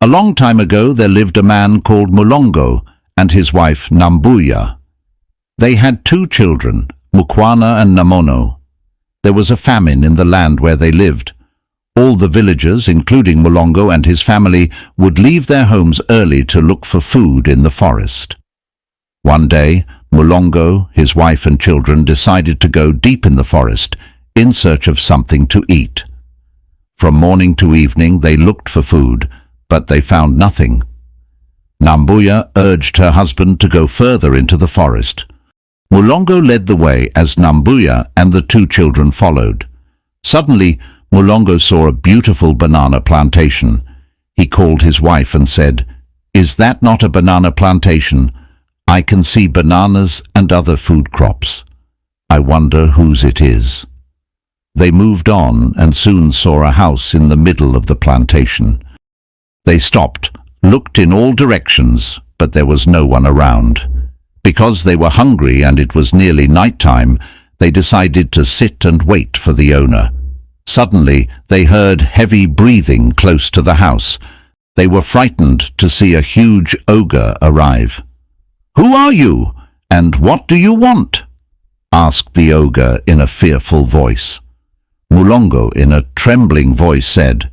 A long time ago there lived a man called Mulongo and his wife Nambuya. They had 2 children, Mukwana and Namono. There was a famine in the land where they lived. All the villagers, including Mulongo and his family, would leave their homes early to look for food in the forest. One day, Mulongo, his wife and children decided to go deep in the forest in search of something to eat. From morning to evening they looked for food, but they found nothing. Nambuya urged her husband to go further into the forest. Mulongo led the way as Nambuya and the 2 children followed. Suddenly, Mulongo saw a beautiful banana plantation. He called his wife and said, "Is that not a banana plantation? I can see bananas and other food crops. I wonder whose it is." They moved on and soon saw a house in the middle of the plantation. They stopped, looked in all directions, but there was no one around. Because they were hungry and it was nearly night time, they decided to sit and wait for the owner. Suddenly, they heard heavy breathing close to the house. They were frightened to see a huge ogre arrive. "Who are you, and what do you want?" asked the ogre in a fearful voice. Mulongo, in a trembling voice, said,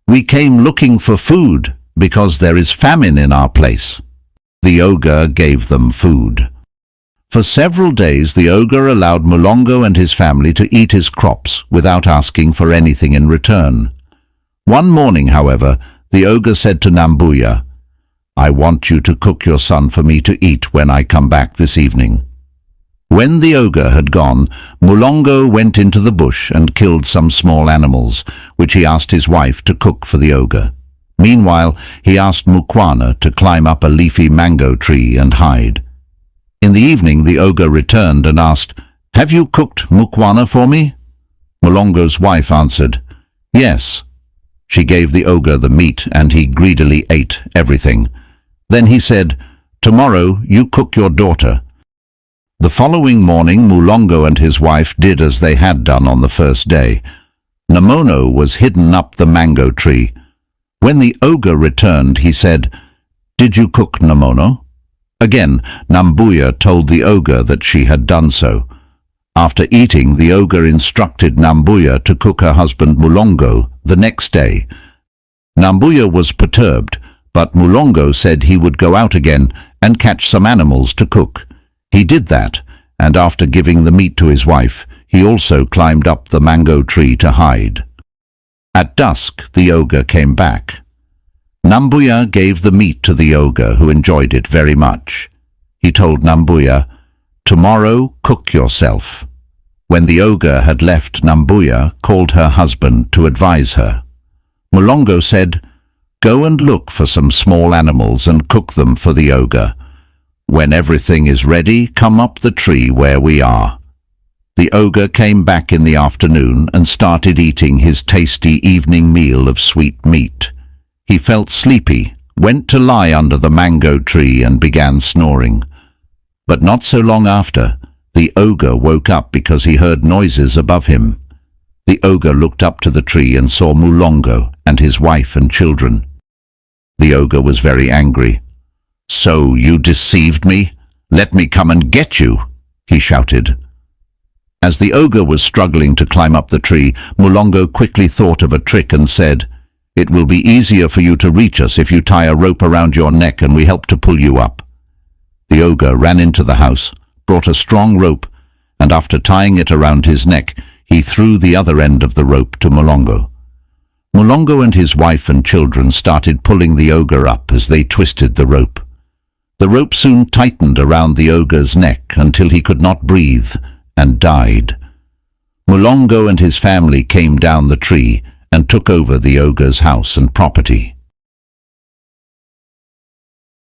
"We came looking for food, because there is famine in our place." The ogre gave them food. For several days the ogre allowed Mulongo and his family to eat his crops without asking for anything in return. One morning, however, the ogre said to Nambuya, "I want you to cook your son for me to eat when I come back this evening." When the ogre had gone, Mulongo went into the bush and killed some small animals, which he asked his wife to cook for the ogre. Meanwhile, he asked Mukwana to climb up a leafy mango tree and hide. In the evening, the ogre returned and asked, "Have you cooked Mukwana for me?" Mulongo's wife answered, "Yes." She gave the ogre the meat, and he greedily ate everything. Then he said, "Tomorrow you cook your daughter." The following morning, Mulongo and his wife did as they had done on the first day. Namono was hidden up the mango tree. When the ogre returned, he said, "Did you cook, Namono?" Again, Nambuya told the ogre that she had done so. After eating, the ogre instructed Nambuya to cook her husband Mulongo the next day. Nambuya was perturbed, but Mulongo said he would go out again and catch some animals to cook. He did that, and after giving the meat to his wife, he also climbed up the mango tree to hide. At dusk, the ogre came back. Nambuya gave the meat to the ogre, who enjoyed it very much. He told Nambuya, "Tomorrow cook yourself." When the ogre had left, Nambuya called her husband to advise her. Mulongo said, "Go and look for some small animals and cook them for the ogre. When everything is ready, come up the tree where we are." The ogre came back in the afternoon and started eating his tasty evening meal of sweet meat. He felt sleepy, went to lie under the mango tree and began snoring. But not so long after, the ogre woke up because he heard noises above him. The ogre looked up to the tree and saw Mulongo and his wife and children. The ogre was very angry. "So you deceived me? Let me come and get you," he shouted. As the ogre was struggling to climb up the tree, Mulongo quickly thought of a trick and said, "It will be easier for you to reach us if you tie a rope around your neck and we help to pull you up." The ogre ran into the house, brought a strong rope, and after tying it around his neck, he threw the other end of the rope to Mulongo. Mulongo and his wife and children started pulling the ogre up as they twisted the rope. The rope soon tightened around the ogre's neck until he could not breathe and died. Mulongo and his family came down the tree and took over the ogre's house and property.